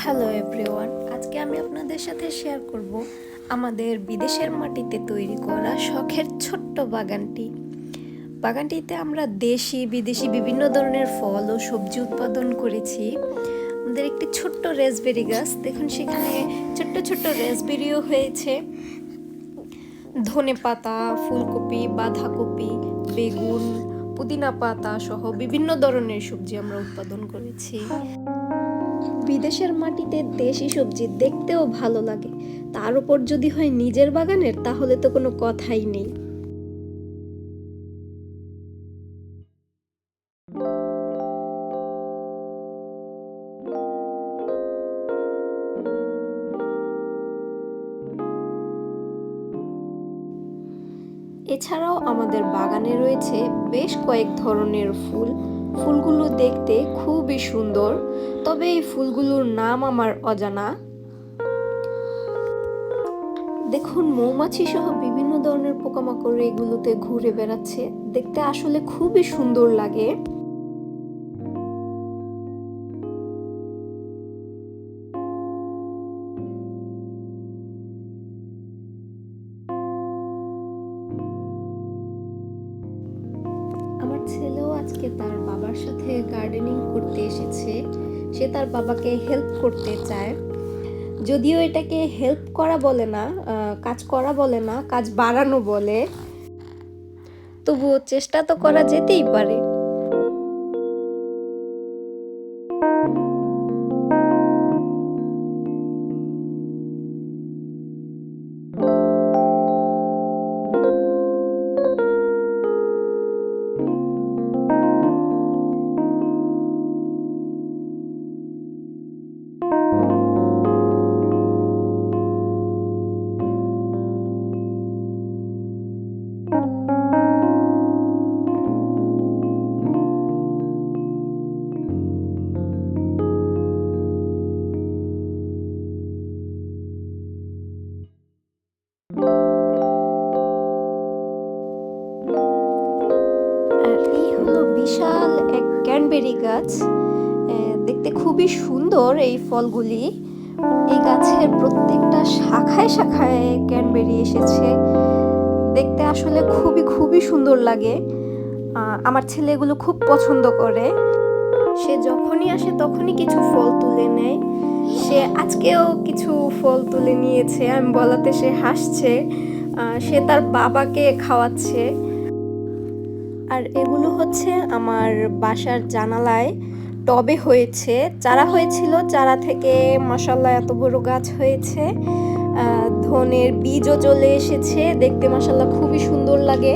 Hello everyone, আজকে আমি আপনাদের সাথে শেয়ার করব আমাদের বিদেশের মাটিতে তৈরি করা শখের ছোট্ট বাগানটিতে আমরা দেশি বিদেশি বিভিন্ন ধরনের ফল ও সবজি উৎপাদন করেছি। আমাদের একটি ছোট্ট রেসবেরি গাছ, দেখুন সেখানে ছোট্ট ছোট্ট রেসবেরিও হয়েছে। ধনে পাতা, ফুলকপি, বাঁধাকপি, বেগুন, পুদিনা পাতা সহ বিভিন্ন ধরনের সবজি আমরা উৎপাদন করেছি। বিদেশের মাটিতে দেশি সবজি দেখতেও ভালো লাগে, তার উপর যদি হয় নিজের বাগানের, তাহলে তো কোনো কথাই নেই। এছাড়াও আমাদের বাগানে রয়েছে বেশ কয়েক ধরনের ফুলগুলো দেখতে খুবই সুন্দর, তবে এই ফুলগুলোর নাম আমার অজানা। দেখুন, মৌমাছি সহ বিভিন্ন ধরনের পোকামাকড় এগুলোতে ঘুরে বেড়াচ্ছে, দেখতে আসলে খুবই সুন্দর লাগে। আমার ছেলেও আজকে তার বাবার সাথে গার্ডেনিং করতে এসেছে। সে তার বাবাকে হেল্প করতে চায়, যদিও এটাকে হেল্প করা বলে না, কাজ করা বলে না, কাজ বাড়ানো বলে। তবুও চেষ্টা তো করা যেতেই পারে। বিশাল এক ক্যানবেরি গাছ, দেখতে খুবই সুন্দর এই ফলগুলি। এই গাছের প্রত্যেকটা শাখায় শাখায় ক্যানবেরি এসেছে, দেখতে আসলে খুবই সুন্দর লাগে। আমার ছেলে এগুলো খুব পছন্দ করে। সে যখনই আসে তখনই কিছু ফল তুলে নেয়। সে আজকেও কিছু ফল তুলে নিয়েছে, আমি বলাতে সে হাসছে। সে তার বাবাকে খাওয়াচ্ছে। আর এগুলো হচ্ছে আমার বাসার জানালায় টবে হয়েছে, চারা হয়েছিল, চারা থেকে মাশাআল্লাহ এত বড় গাছ হয়েছে। ধনের বীজও চলে এসেছে, দেখতে মাশাআল্লাহ খুবই সুন্দর লাগে।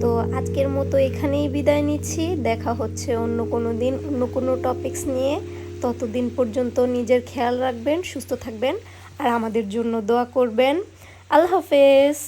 তো আজকের মতো এখানেই বিদায় নিচ্ছি, দেখা হচ্ছে অন্য কোনো দিন অন্য কোনো টপিকস নিয়ে। ততদিন পর্যন্ত নিজের খেয়াল রাখবেন, সুস্থ থাকবেন আর আমাদের জন্য দোয়া করবেন। আল্লাহ হাফেজ।